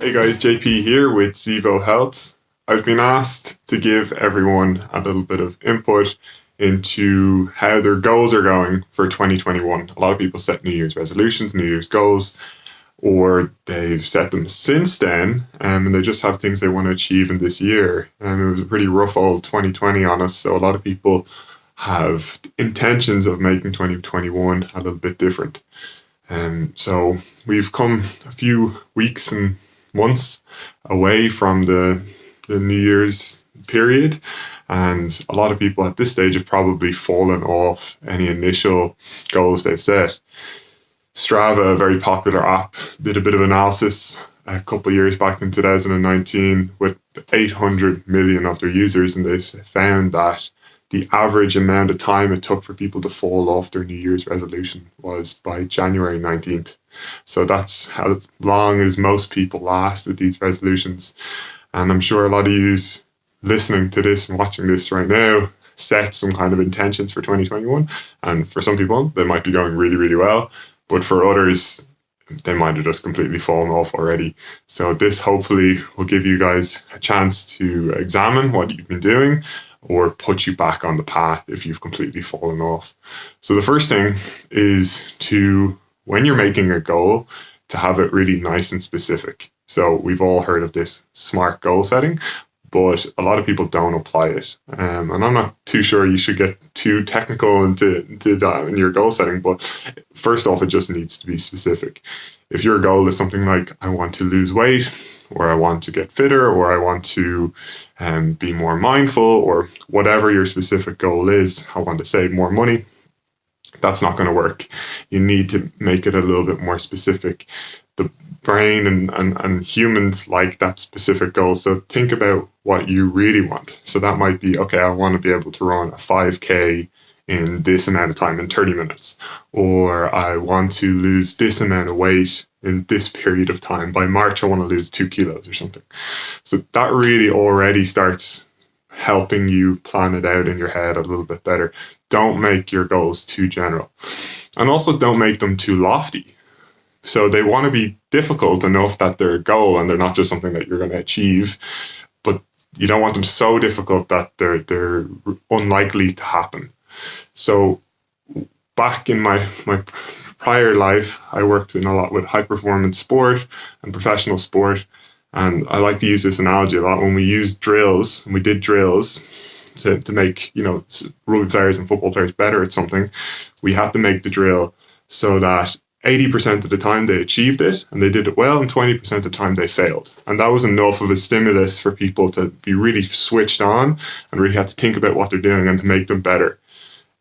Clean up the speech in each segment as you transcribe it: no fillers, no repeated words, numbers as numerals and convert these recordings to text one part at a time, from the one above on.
Hey guys, JP here with Zevo Health. I've been asked to give everyone a little bit of input into how their goals are going for 2021. A lot of people set New Year's resolutions, New Year's goals, or they've set them since then, and they just have things they want to achieve in this year. And it was a pretty rough old 2020 on us, so a lot of people have intentions of making 2021 a little bit different. So we've come a few weeks and months away from the New Year's period, and a lot of people at this stage have probably fallen off any initial goals they've set. Strava, a very popular app, did a bit of analysis a couple of years back in 2019 with 800 million of their users, and they found that the average amount of time it took for people to fall off their New Year's resolution was by January 19th. So that's how long as most people last with these resolutions. And I'm sure a lot of you listening to this and watching this right now set some kind of intentions for 2021. And for some people, they might be going really, really well. But for others, they might have just completely fallen off already. So this hopefully will give you guys a chance to examine what you've been doing or put you back on the path if you've completely fallen off. So the first thing is to, when you're making a goal, to have it really nice and specific. So we've all heard of this SMART goal setting, but a lot of people don't apply it. And I'm not too sure you should get too technical into that in your goal setting, but first off, it just needs to be specific. If your goal is something like, I want to lose weight, or I want to get fitter, or I want to be more mindful, or whatever your specific goal is, I want to save more money, that's not going to work. You need to make it a little bit more specific. The brain and humans like that specific goal. So think about what you really want. So that might be, okay, I want to be able to run a 5K in this amount of time, in 30 minutes, or I want to lose this amount of weight in this period of time. By March, I want to lose 2 kilos or something. So that really already starts helping you plan it out in your head a little bit better. Don't make your goals too general, and also don't make them too lofty. So they want to be difficult enough that they're a goal and they're not just something that you're going to achieve, but you don't want them so difficult that they're unlikely to happen. So back in my prior life, I worked in a lot with high performance sport and professional sport. And I like to use this analogy a lot. When we used drills, and we did drills to make, rugby players and football players better at something, we had to make the drill so that 80% of the time they achieved it and they did it well, and 20% of the time they failed. And that was enough of a stimulus for people to be really switched on and really have to think about what they're doing and to make them better.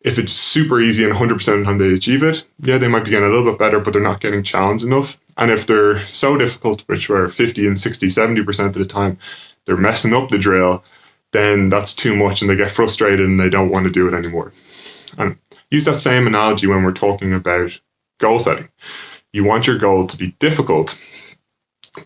If it's super easy and 100% of the time they achieve it, yeah, they might be getting a little bit better, but they're not getting challenged enough. And if they're so difficult, which were 50 and 60, 70% of the time, they're messing up the drill, then that's too much and they get frustrated and they don't want to do it anymore. And use that same analogy when we're talking about goal setting. You want your goal to be difficult,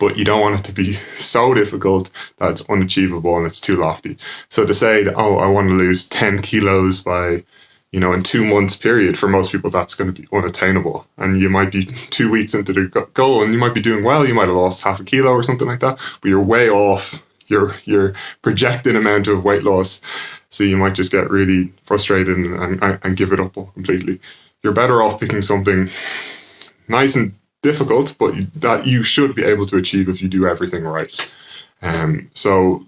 but you don't want it to be so difficult that it's unachievable and it's too lofty. So to say, I want to lose 10 kilos by, in 2 months period, for most people, that's going to be unattainable. And you might be 2 weeks into the goal and you might be doing well. You might have lost half a kilo or something like that, but you're way off your projected amount of weight loss. So you might just get really frustrated and give it up completely. You're better off picking something nice and difficult, but that you should be able to achieve if you do everything right. So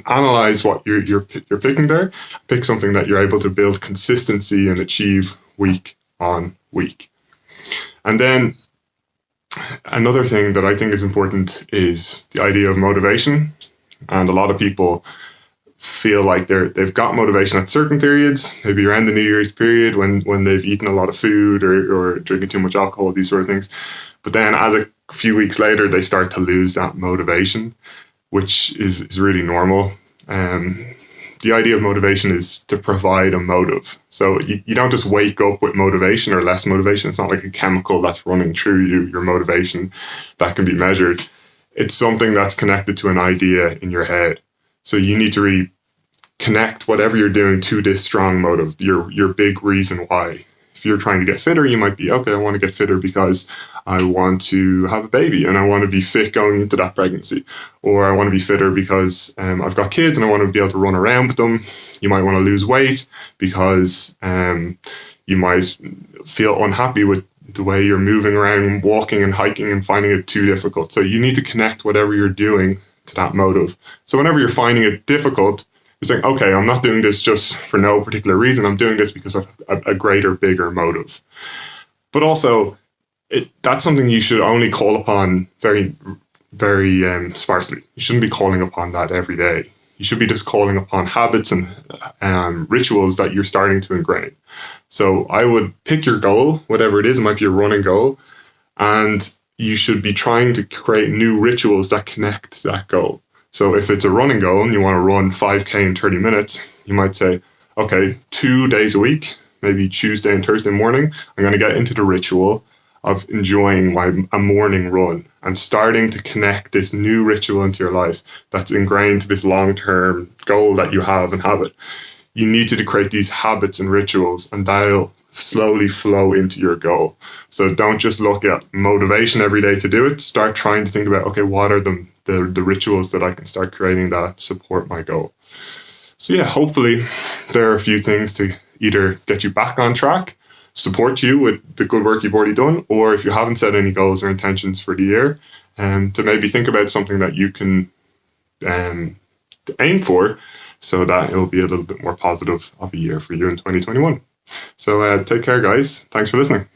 analyze what you're picking there. Pick something that you're able to build consistency and achieve week on week. And then another thing that I think is important is the idea of motivation. And a lot of people feel like they've got motivation at certain periods, maybe around the New Year's period when they've eaten a lot of food or drinking too much alcohol, these sort of things. But then as a few weeks later, they start to lose that motivation, which is really normal. The idea of motivation is to provide a motive. So you don't just wake up with motivation or less motivation. It's not like a chemical that's running through your motivation that can be measured. It's something that's connected to an idea in your head. So you need to really connect whatever you're doing to this strong motive, your big reason why. If you're trying to get fitter, you might be, okay, I want to get fitter because I want to have a baby and I want to be fit going into that pregnancy. Or I want to be fitter because I've got kids and I want to be able to run around with them. You might want to lose weight because you might feel unhappy with the way you're moving around and walking and hiking and finding it too difficult. So you need to connect whatever you're doing to that motive. So whenever you're finding it difficult, you're saying, okay, I'm not doing this just for no particular reason. I'm doing this because of a greater, bigger motive. But also, that's something you should only call upon very, very sparsely. You shouldn't be calling upon that every day. You should be just calling upon habits and rituals that you're starting to ingrain. So I would pick your goal, whatever it is. It might be a running goal, and you should be trying to create new rituals that connect to that goal. So if it's a running goal and you want to run 5K in 30 minutes, you might say, okay, 2 days a week, maybe Tuesday and Thursday morning, I'm going to get into the ritual of enjoying a morning run and starting to connect this new ritual into your life that's ingrained to this long-term goal that you have and habit. You need to create these habits and rituals, and that'll slowly flow into your goal. So don't just look at motivation every day to do it. Start trying to think about, okay, what are the rituals that I can start creating that support my goal? So yeah, hopefully there are a few things to either get you back on track, support you with the good work you've already done, or if you haven't set any goals or intentions for the year, to maybe think about something that you can aim for, so that it will be a little bit more positive of a year for you in 2021. So take care, guys. Thanks for listening.